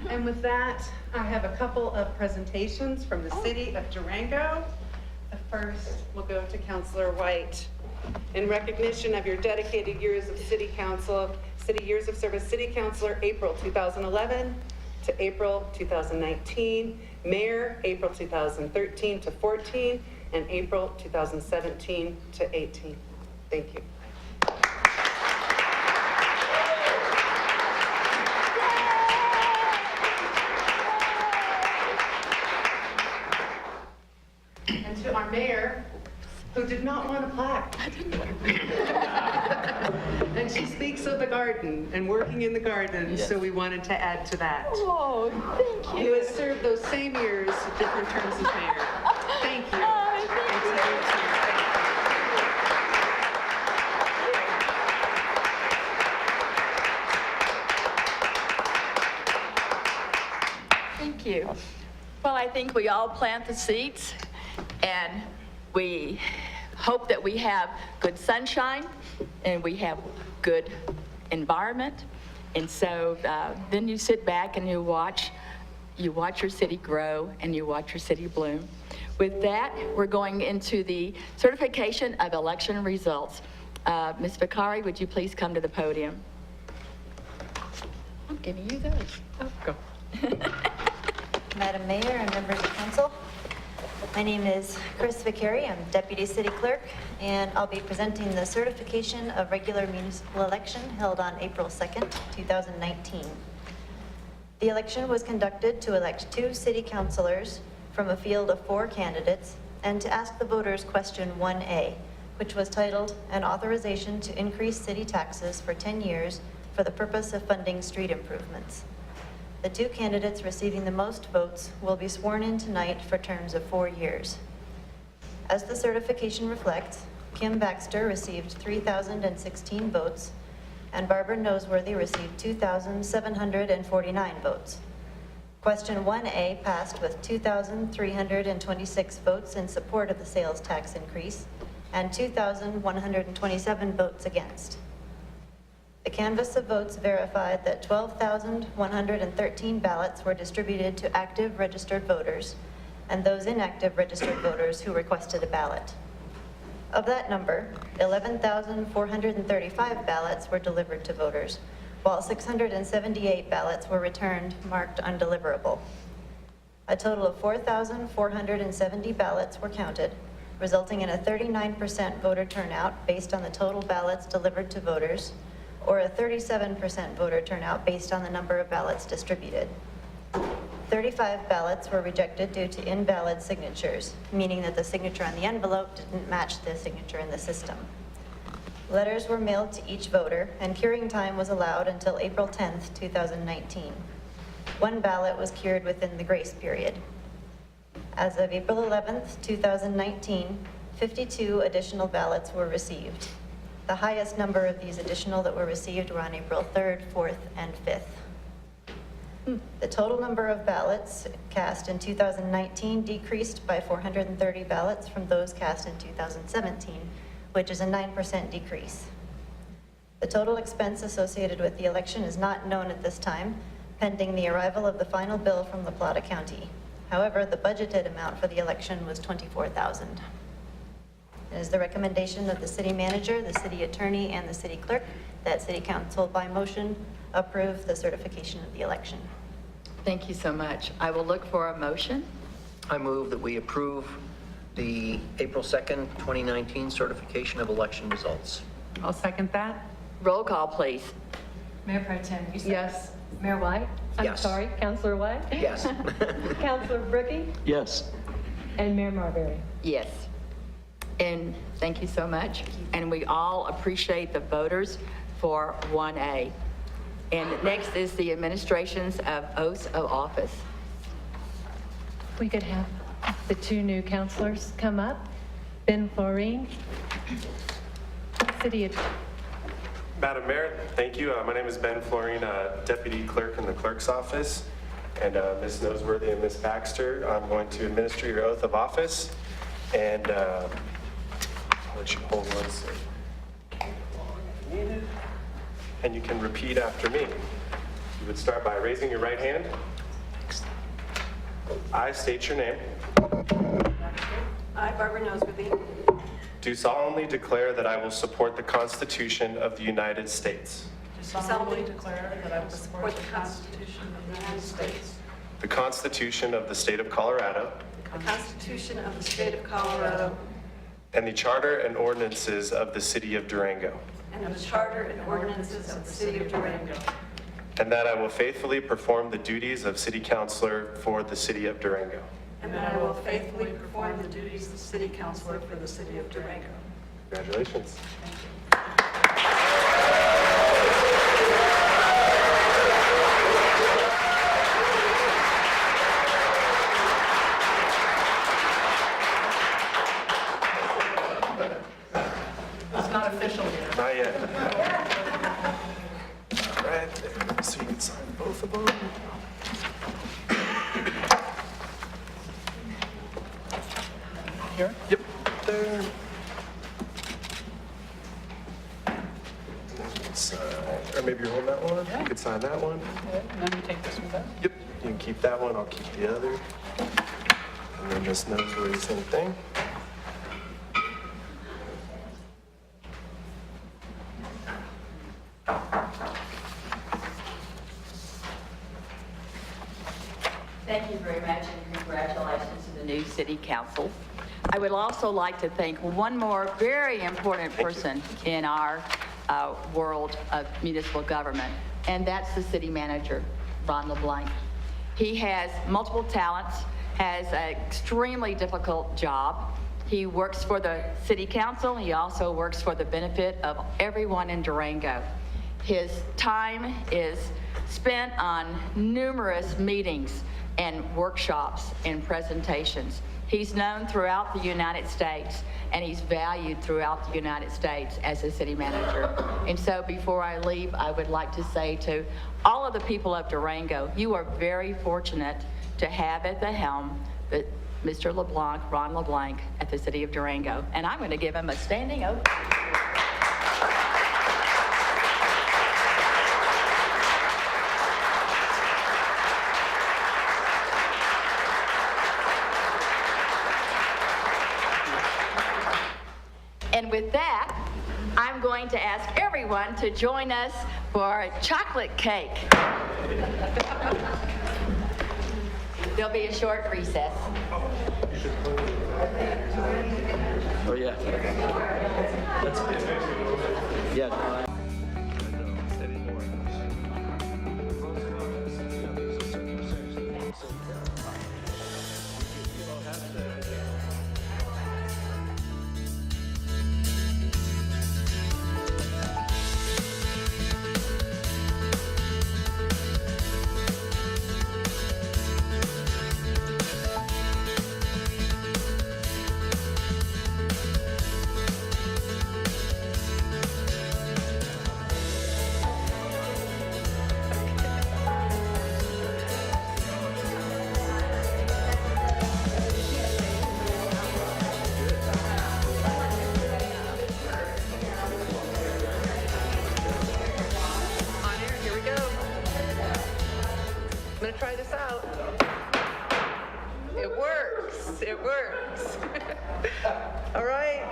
G: And with that, I have a couple of presentations from the city of Durango. The first will go to Councilor White. In recognition of your dedicated years of city years of service, city councilor, April 2011 to April 2019, mayor, April 2013 to 14, and April 2017 to 18. Thank you. And to our mayor, who did not want a plaque. And she speaks of the garden and working in the garden, so we wanted to add to that.
A: Oh, thank you.
G: You has served those same years, different terms as mayor. Thank you.
A: Thank you. Well, I think we all plant the seeds, and we hope that we have good sunshine and we have good environment. And so then you sit back and you watch your city grow and you watch your city bloom. With that, we're going into the certification of election results. Ms. Vicari, would you please come to the podium? I'm giving you those. Oh, go.
M: Madam Mayor and members of council, my name is Chris Vicari. I'm Deputy City Clerk, and I'll be presenting the certification of regular municipal election held on April 2nd, 2019. The election was conducted to elect 2 city councilors from a field of 4 candidates and to ask the voters question 1A, which was titled An Authorization to Increase City Taxes for 10 Years for the Purpose of Funding Street Improvements. The two candidates receiving the most votes will be sworn in tonight for terms of 4 years. As the certification reflects, Kim Baxter received 3,016 votes, and Barbara Noseworthy received 2,749 votes. Question 1A passed with 2,326 votes in support of the sales tax increase and 2,127 votes against. The canvass of votes verified that 12,113 ballots were distributed to active registered voters and those inactive registered voters who requested a ballot. Of that number, 11,435 ballots were delivered to voters, while 678 ballots were returned marked undeliverable. A total of 4,470 ballots were counted, resulting in a 39% voter turnout based on the total ballots delivered to voters, or a 37% voter turnout based on the number of ballots distributed. 35 ballots were rejected due to invalid signatures, meaning that the signature on the envelope didn't match the signature in the system. Letters were mailed to each voter, and curing time was allowed until April 10th, 2019. One ballot was cured within the grace period. As of April 11th, 2019, 52 additional ballots were received. The highest number of these additional that were received were on April 3rd, 4th, and 5th. The total number of ballots cast in 2019 decreased by 430 ballots from those cast in 2017, which is a 9% decrease. The total expense associated with the election is not known at this time, pending the arrival of the final bill from La Plata County. However, the budgeted amount for the election was $24,000. It is the recommendation of the city manager, the city attorney, and the city clerk that city council by motion approve the certification of the election.
A: Thank you so much. I will look for a motion.
E: I move that we approve the April 2nd, 2019 certification of election results.
G: I'll second that.
A: Roll call, please.
B: Mayor Pro Tem, you said?
G: Yes.
B: Mayor White? I'm
E: Yes.
B: sorry, Councilor White?
E: Yes.
B: Councilor Brookie?
J: Yes.
B: And Mayor Marbury?
A: Yes. And thank you so much. And we all appreciate the voters for 1A. And next is the administrations of oaths of office.
B: We could have the two new counselors come up. Ben Florine, City Attorney.
N: Madam Mayor, thank you. My name is Ben Florine, Deputy Clerk in the Clerk's Office. And Ms. Noseworthy and Ms. Baxter, I'm going to administer your oath of office. And I'll let you hold one second. And you can repeat after me. You would start by raising your right hand. I state your name.
O: I, Barbara Noseworthy,
N: Do solemnly declare that I will support the Constitution of the United States,
O: do solemnly declare that I will support the Constitution of the United States,
N: the Constitution of the State of Colorado,
O: the Constitution of the State of Colorado,
N: and the Charter and ordinances of the City of Durango,
O: and the Charter and ordinances of the City of Durango,
N: and that I will faithfully perform the duties of City Councilor for the City of Durango.
O: and that I will faithfully perform the duties of City Councilor for the City of Durango.
N: Congratulations.
O: It's not official yet.
N: Not yet. All right, there. So you can sign both of them. Here? Yep, there. Or maybe you're holding that one. You could sign that one.
O: And then you take this one back.
N: Yep, you can keep that one, I'll keep the other. And then this Noseworthy, same thing.
A: Thank you very much, and congratulations to the new city council. I would also like to thank one more very important person in our world of municipal government, and that's the city manager, Ron LeBlanc. He has multiple talents, has an extremely difficult job. He works for the city council. He also works for the benefit of everyone in Durango. His time is spent on numerous meetings and workshops and presentations. He's known throughout the United States, and he's valued throughout the United States as a city manager. And so before I leave, I would like to say to all of the people of Durango, you are very fortunate to have at the helm Mr. LeBlanc, Ron LeBlanc, at the city of Durango. And I'm going to give him a standing ovation. And with that, I'm going to ask everyone to join us for a chocolate cake. There'll be a short recess.
J: Oh, yeah. Yeah.
G: Try this out. It works. It works. All right.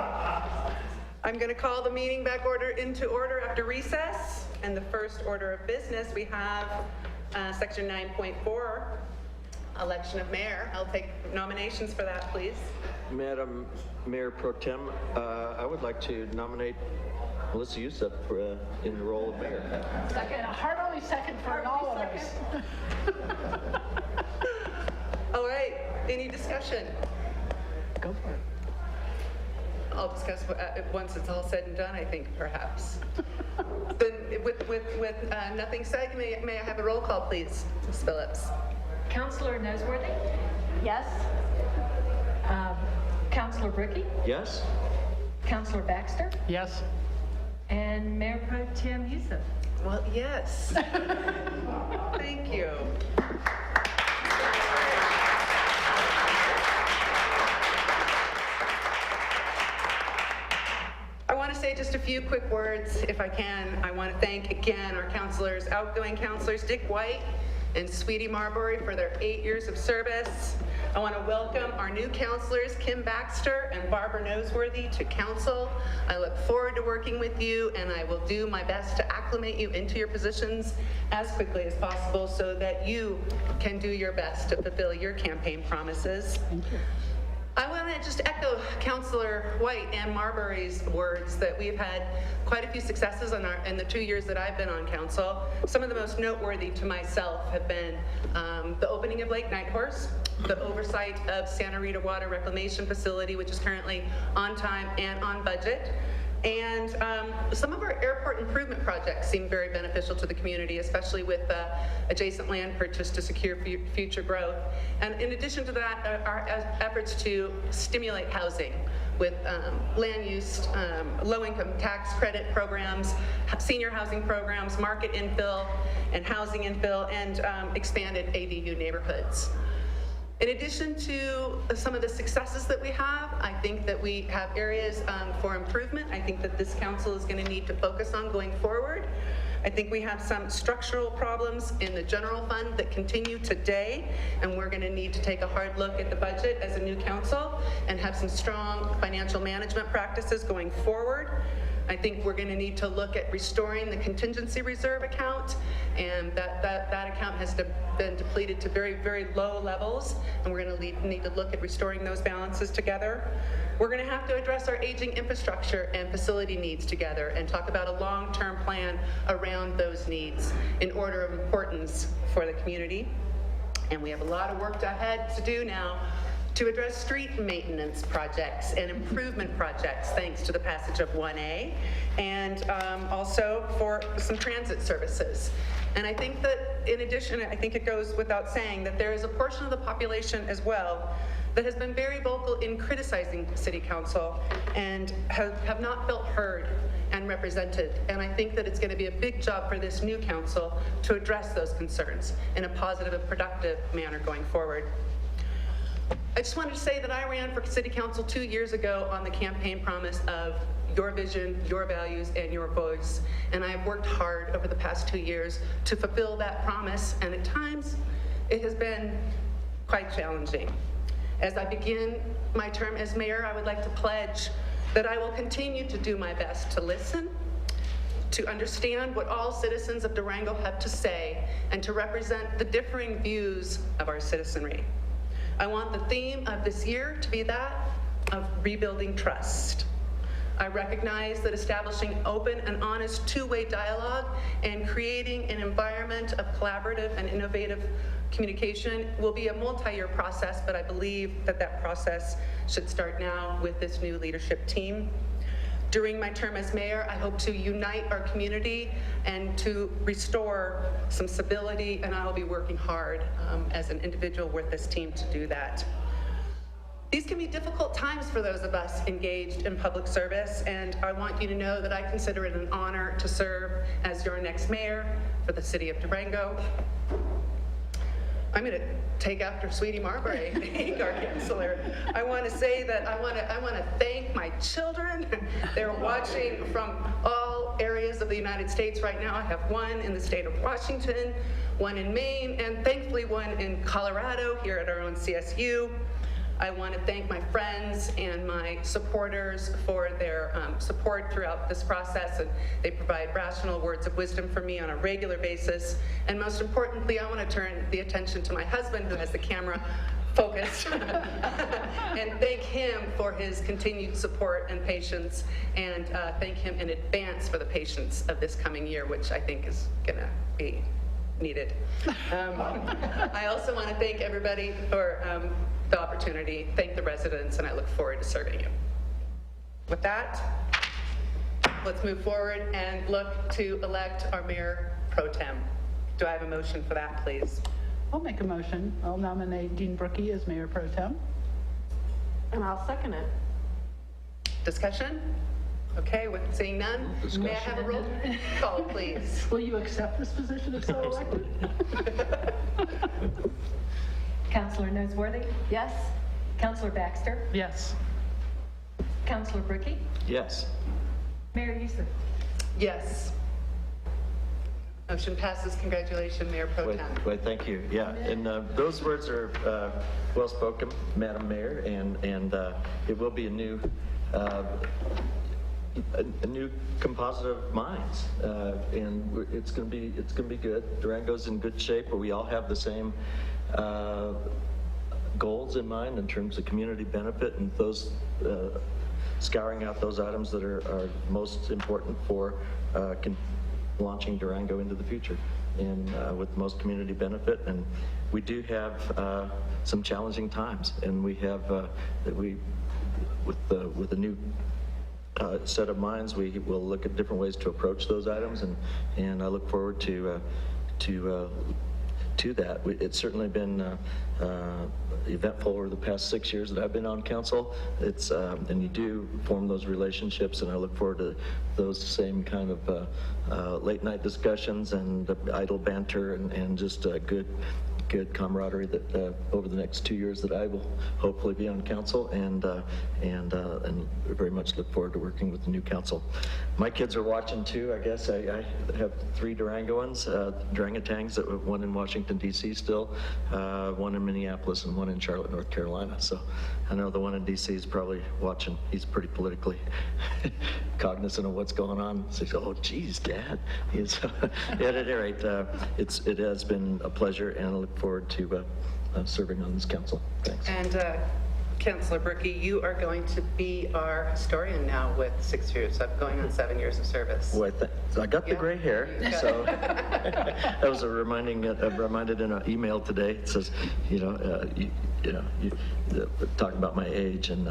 G: I'm going to call the meeting back into order after recess. And the first order of business, we have section 9.4, election of mayor. I'll take nominations for that, please.
J: Madam Mayor Pro Tem, I would like to nominate Melissa Youssef in the role of mayor.
O: Second, a heartily second for all of us.
G: All right, any discussion?
O: Go for it.
G: I'll discuss once it's all said and done, I think, perhaps. Then with nothing said, may I have a roll call, please, Ms. Phillips?
B: Councilor Noseworthy?
A: Yes?
B: Councilor Bricky?
J: Yes?
B: Councilor Baxter?
O: Yes.
B: And Mayor Pro Tem Youssef?
G: Well, yes. Thank you. I want to say just a few quick words, if I can. I want to thank again our counselors, outgoing counselors Dick White and Sweetie Marbury for their 8 years of service. I want to welcome our new counselors, Kim Baxter and Barbara Noseworthy, to council. I look forward to working with you, and I will do my best to acclimate you into your positions as quickly as possible so that you can do your best to fulfill your campaign promises. Thank you. I want to just echo Councilor White and Marbury's words that we've had quite a few successes in the 2 years that I've been on council. Some of the most noteworthy to myself have been the opening of Lake Nighthorse, the oversight of Santa Rita Water Reclamation Facility, which is currently on time and on budget. And some of our airport improvement projects seem very beneficial to the community, especially with adjacent land purchase to secure future growth. And in addition to that, our efforts to stimulate housing with land use, low-income tax credit programs, senior housing programs, market infill, and housing infill, and expanded ADU neighborhoods. In addition to some of the successes that we have, I think that we have areas for improvement. I think that this council is going to need to focus on going forward. I think we have some structural problems in the general fund that continue today, and we're going to need to take a hard look at the budget as a new council and have some strong financial management practices going forward. I think we're going to need to look at restoring the contingency reserve account, and that account has been depleted to very, very low levels, and we're going to need to look at restoring those balances together. We're going to have to address our aging infrastructure and facility needs together and talk about a long-term plan around those needs in order of importance for the community. And we have a lot of work ahead to do now to address street maintenance projects and improvement projects, thanks to the passage of 1A, and also for some transit services. And I think that, in addition, I think it goes without saying that there is a portion of the population as well that has been very vocal in criticizing City Council and have not felt heard and represented. And I think that it's going to be a big job for this new council to address those concerns in a positive and productive manner going forward. I just wanted to say that I ran for City Council 2 years ago on the campaign promise of your vision, your values, and your voice. And I have worked hard over the past 2 years to fulfill that promise, and at times it has been quite challenging. As I begin my term as mayor, I would like to pledge that I will continue to do my best to listen, to understand what all citizens of Durango have to say, and to represent the differing views of our citizenry. I want the theme of this year to be that of rebuilding trust. I recognize that establishing open and honest two-way dialogue and creating an environment of collaborative and innovative communication will be a multi-year process, but I believe that that process should start now with this new leadership team. During my term as mayor, I hope to unite our community and to restore some stability, and I will be working hard as an individual with this team to do that. These can be difficult times for those of us engaged in public service, and I want you to know that I consider it an honor to serve as your next mayor for the city of Durango. I'm going to take after Sweetie Marbury, being our counselor. I want to say that I want to thank my children. They're watching from all areas of the United States right now. I have one in the state of Washington, one in Maine, and thankfully one in Colorado here at our own CSU. I want to thank my friends and my supporters for their support throughout this process, and they provide rational words of wisdom for me on a regular basis. And most importantly, I want to turn the attention to my husband, who has the camera focused, and thank him for his continued support and patience, and thank him in advance for the patience of this coming year, which I think is going to be needed. I also want to thank everybody for the opportunity, thank the residents, and I look forward to serving you. With that, let's move forward and look to elect our mayor pro tem. Do I have a motion for that, please?
O: I'll make a motion. I'll nominate Dean Brookie as mayor pro tem. And I'll second it.
G: Discussion? Okay, with seeing none, may I have a roll call, please?
O: Will you accept this position if so elected?
B: Councilor Noseworthy?
A: Yes?
B: Councilor Baxter?
O: Yes.
B: Councilor Bricky?
J: Yes.
B: Mayor Youssef?
G: Yes. Motion passes. Congratulations, Mayor Pro Tem.
J: Wait, thank you. Yeah, and those words are well spoken, Madam Mayor, and it will be a new composite of minds, and it's going to be good. Durango's in good shape, but we all have the same goals in mind in terms of community benefit, and those scouring out those items that are most important for launching Durango into the future, and with most community benefit. And we do have some challenging times, and we have with a new set of minds, we will look at different ways to approach those items, and I look forward to that. It's certainly been eventful over the past 6 years that I've been on council. It's and you do form those relationships, and I look forward to those same kind of late night discussions and idle banter and just good camaraderie that over the next 2 years that I will hopefully be on council, and very much look forward to working with the new council. My kids are watching too. I guess I have 3 Durangoans, Durangotangs, one in Washington D.C. still, one in Minneapolis, and one in Charlotte, North Carolina. So I know the one in D.C. is probably watching. He's pretty politically cognizant of what's going on. So he's, oh, geez, Dad. At any rate, it has been a pleasure, and I look forward to serving on this council. Thanks.
G: And Councilor Berkey, you are going to be our historian now with 6 years, going on 7 years of service.
J: Well, I got the gray hair,
G: Yeah.
J: so I was reminded in an email today. It says, talk about my age and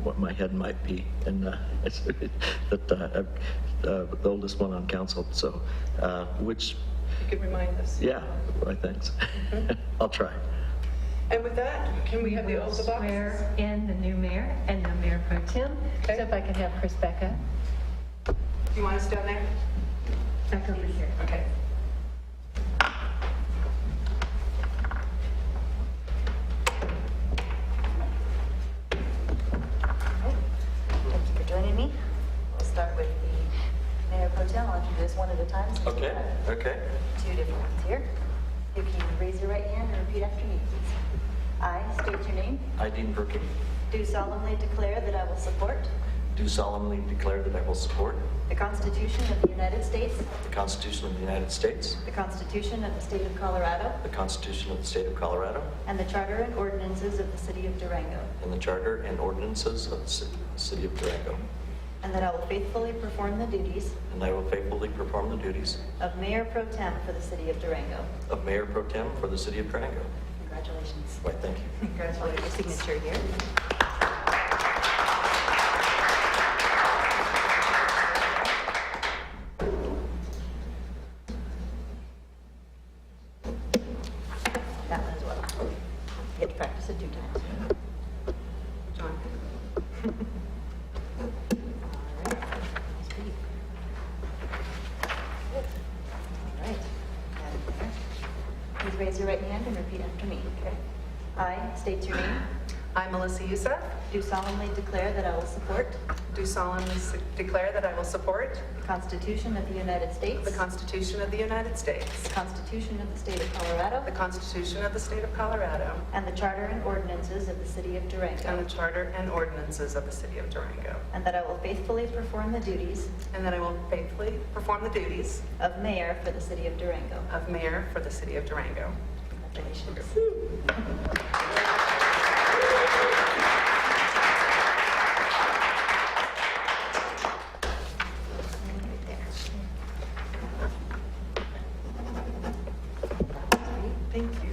J: what my head might be, and it's that I'm the oldest one on council. So, which,
G: You can remind us.
J: yeah, why thanks. I'll try.
G: And with that, can we have the oath of office?
B: Swear in the new mayor and the mayor pro tem. So if I could have Chris back up.
G: You want us down there?
B: Back over here.
G: Okay.
M: Thank you for joining me. We'll start with the mayor pro tem. I'll introduce one at a time. So
J: Okay.
M: two different ones here. You can raise your right hand and repeat after me, please. I state your name.
J: I, Dean Berkey,
M: Do solemnly declare that I will support
J: do solemnly declare that I will support
M: the Constitution of the United States,
J: the Constitution of the United States,
M: the Constitution of the State of Colorado,
J: the Constitution of the State of Colorado,
M: and the Charter and ordinances of the City of Durango,
J: and the Charter and ordinances of the City of Durango,
M: and that I will faithfully perform the duties
J: and I will faithfully perform the duties
M: of Mayor Pro Tem for the City of Durango.
J: of Mayor Pro Tem for the City of Durango.
M: Congratulations.
J: Why, thank you.
M: Congratulations. Your signature here. That one as well. You get to practice it 2 times.
G: John.
M: All right. Nice for you. Good. All right. Madam Mayor, please raise your right hand and repeat after me. Okay. I state your name.
G: I, Melissa Youssef,
M: Do solemnly declare that I will support
G: do solemnly declare that I will support
M: the Constitution of the United States,
G: the Constitution of the United States,
M: the Constitution of the State of Colorado,
G: the Constitution of the State of Colorado,
M: and the Charter and ordinances of the City of
G: and
M: Durango,
G: the Charter and ordinances of the City of Durango,
M: and that I will faithfully perform the duties
G: and that I will faithfully perform the duties
M: of Mayor for the City of Durango.
G: of Mayor for the City of Durango.
M: Congratulations.
G: Thank you.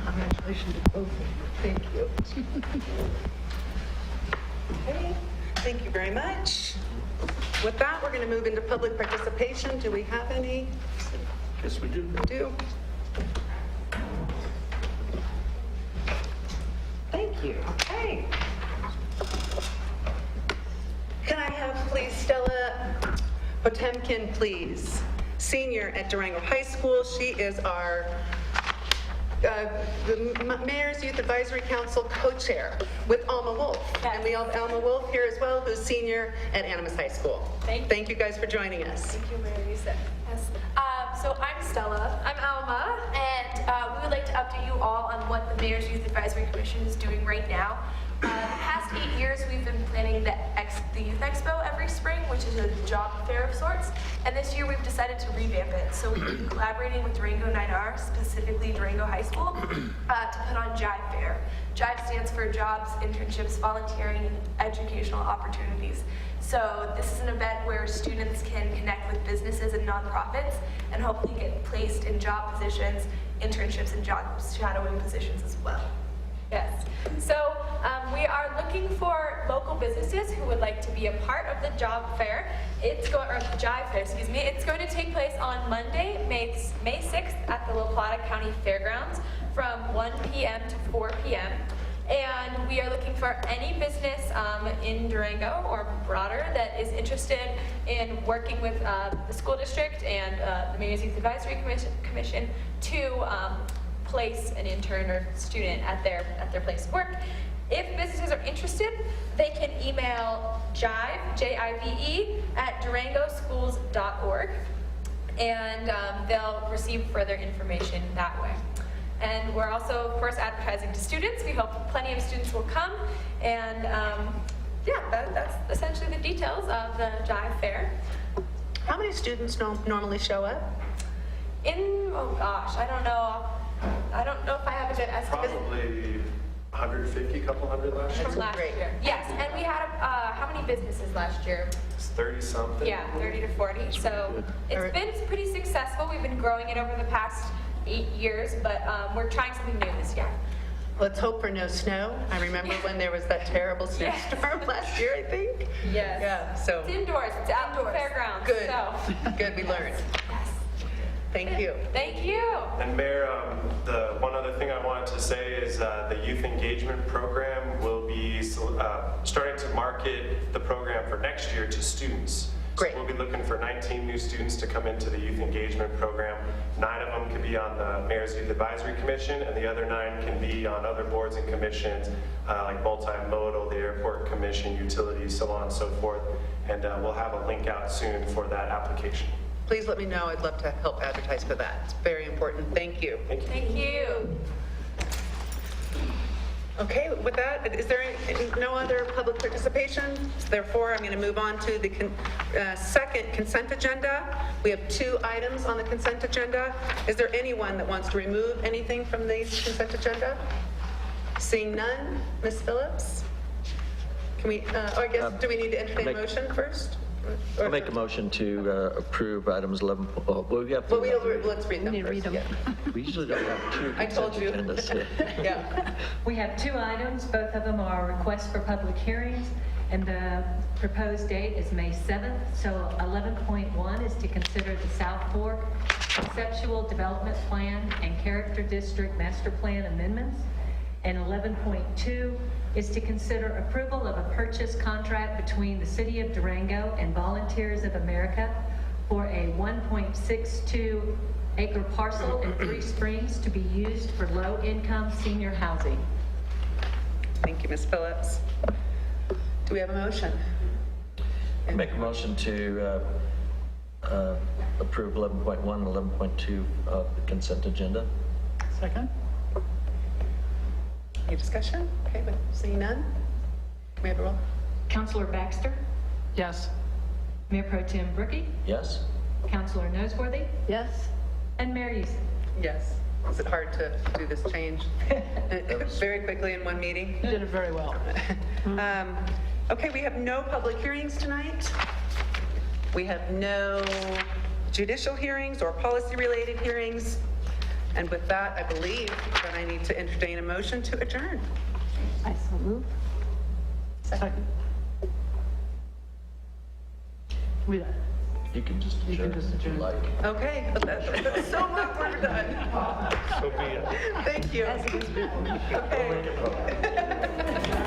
O: Congratulations to both of you. Thank you.
G: Okay, thank you very much. With that, we're going to move into public participation. Do we have any?
H: Yes, we do.
G: We do. Thank you. Okay. Can I have, please, Stella Potemkin, please? Senior at Durango High School. She is our the Mayor's Youth Advisory Council co-chair with Alma Wolf. And we have Alma Wolf here as well, who's senior at Animas High School. Thank you guys for joining us.
P: Thank you, Mayor Youssef. Yes. So I'm Stella. I'm Alma, and we would like to update you all on what the Mayor's Youth Advisory Commission is doing right now. The past 8 years, we've been planning the Youth Expo every spring, which is a job fair of sorts. And this year, we've decided to revamp it. So we've been collaborating with Durango 9R, specifically Durango High School, to put on Jive Fair. Jive stands for Jobs, Internships, Volunteering, and Educational Opportunities. So this is an event where students can connect with businesses and nonprofits and hopefully get placed in job positions, internships, and job shadowing positions as well. Yes. So we are looking for local businesses who would like to be a part of the job fair. Or the Jive Fair, excuse me. It's going to take place on Monday, May 6th at the La Plata County Fairgrounds from 1 p.m. to 4 p.m. And we are looking for any business in Durango or broader that is interested in working with the school district and the Mayor's Youth Advisory Commission to place an intern or student at their place of work. If businesses are interested, they can email Jive, J-I-V-E, at durangoschools.org, and they'll receive further information that way. And we're also, of course, advertising to students. We hope plenty of students will come, and yeah, that's essentially the details of the Jive Fair.
G: How many students normally show up?
P: oh gosh, I don't know. I don't know if I have a good estimate.
N: Probably 150, couple hundred last year.
P: From last year. Yes, and we had, how many businesses last year?
N: It's 30-something.
P: Yeah, 30 to 40. So it's been pretty successful. We've been growing it over the past 8 years, but we're trying something new this year.
G: Let's hope for no snow. I remember when there was that terrible snowstorm last year, I think.
P: Yes.
G: Yeah, so.
P: It's indoors. It's out in the fairgrounds.
G: Good.
P: So.
G: Good, we learned.
P: Yes.
G: Thank you.
P: Thank you.
N: And Mayor, the one other thing I wanted to say is the youth engagement program will be starting to market the program for next year to students.
G: Great.
N: So we'll be looking for 19 new students to come into the youth engagement program. 9 of them can be on the Mayor's Youth Advisory Commission, and the other 9 can be on other boards and commissions like multimodal, the Airport Commission, utilities, so on and so forth. And we'll have a link out soon for that application.
G: Please let me know. I'd love to help advertise for that. It's very important. Thank you.
P: Thank you.
G: Okay, with that, is there no other public participation? Therefore, I'm going to move on to the second consent agenda. We have 2 items on the consent agenda. Is there anyone that wants to remove anything from the consent agenda? Seeing none, Ms. Phillips? Can we, I guess, do we need to entertain a motion first?
J: I'll make a motion to approve items 11, well, we have to.
G: Let's read them first. Yeah.
J: We usually don't have 2
G: I told
J: consent
G: you.
J: agendas.
G: Yeah.
B: We have 2 items, both of them are requests for public hearings, and the proposed date is May 7th. So 11.1 is to consider the South Fork Conceptual Development Plan and Character District Master Plan amendments, and 11.2 is to consider approval of a purchase contract between the City of Durango and Volunteers of America for a 1.62 acre parcel in 3 Springs to be used for low-income senior housing.
G: Thank you, Ms. Phillips. Do we have a motion?
J: Make a motion to approve 11.1 and 11.2 of the consent agenda.
O: Second?
G: Any discussion? Okay, but seeing none, can we have a roll?
B: Councilor Baxter?
O: Yes.
B: Mayor Pro Tem Brookie?
J: Yes?
B: Councilor Noseworthy?
O: Yes.
B: And Mayor Houston?
G: Yes. Is it hard to do this change very quickly in one meeting?
O: You did it very well.
G: Okay, we have no public hearings tonight. We have no judicial hearings or policy-related hearings. And with that, I believe that I need to entertain a motion to adjourn.
O: I so move. Second. We
J: You can just adjourn if you like.
G: Okay, that's so much we're done.
F: So be it.
G: Thank you. Okay.